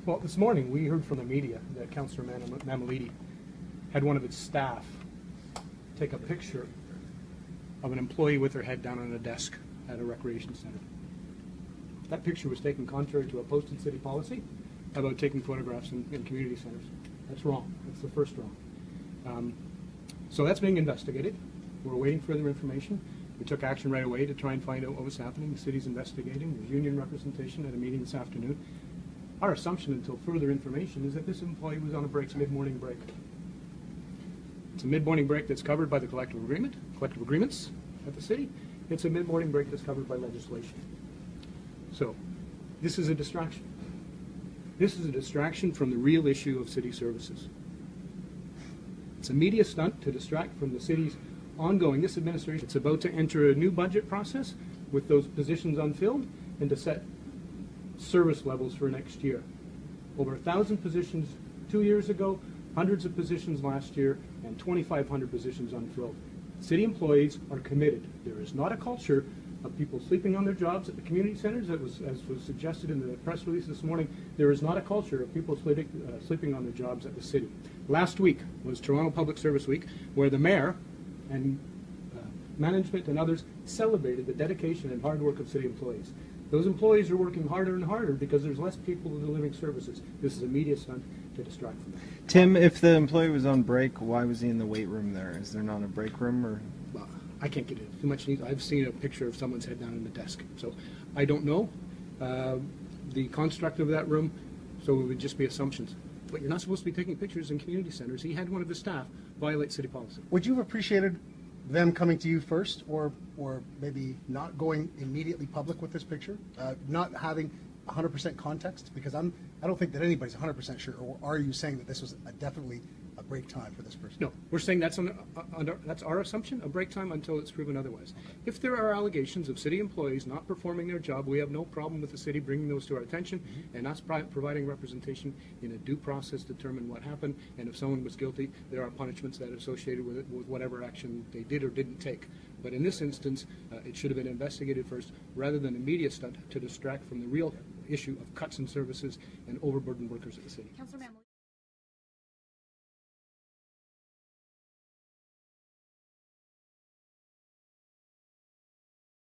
Well, this morning we heard from the media that Councillor Mamalidi had one of its staff take a picture of an employee with her head down on a desk at a recreation center. That picture was taken contrary to a posted city policy about taking photographs in community centers. That's wrong. That's the first wrong. So that's being investigated. We're awaiting further information. We took action right away to try and find out what was happening. The city's investigating. There's union representation at a meeting this afternoon. Our assumption until further information is that this employee was on a break, mid-morning break. It's a mid-morning break that's covered by the collective agreements at the city. It's a mid-morning break that's covered by legislation. So this is a distraction. This is a distraction from the real issue of city services. It's a media stunt to distract from the city's ongoing, this administration. It's about to enter a new budget process with those positions unfilled and to set service levels for next year. Over 1,000 positions 2 years ago, hundreds of positions last year, and 2,500 positions unfilled. City employees are committed. There is not a culture of people sleeping on their jobs at the community centers, as was suggested in the press release this morning. There is not a culture of people sleeping on their jobs at the city. Last week was Toronto Public Service Week, where the mayor and management and others celebrated the dedication and hard work of city employees. Those employees are working harder and harder because there's less people delivering services. This is a media stunt to distract from that. Tim, if the employee was on break, why was he in the weight room there? Is there not a break room? Or? Well, I can't get it too much. I've seen a picture of someone's head down in the desk. So I don't know the construct of that room, so it would just be assumptions. But you're not supposed to be taking pictures in community centers. He had one of his staff violate city policy. Would you have appreciated them coming to you first, or maybe not going immediately public with this picture, not having 100% context? Because I don't think that anybody's 100% sure. Or are you saying that this was definitely a break time for this person? No, we're saying that's that's our assumption, a break time until it's proven otherwise. If there are allegations of city employees not performing their job, we have no problem with the city bringing those to our attention and us providing representation in a due process to determine what happened. And if someone was guilty, there are punishments that are associated with it, with whatever action they did or didn't take. But in this instance, it should have been investigated first rather than a media stunt to distract from the real issue of cuts in services and overburdened workers at the city.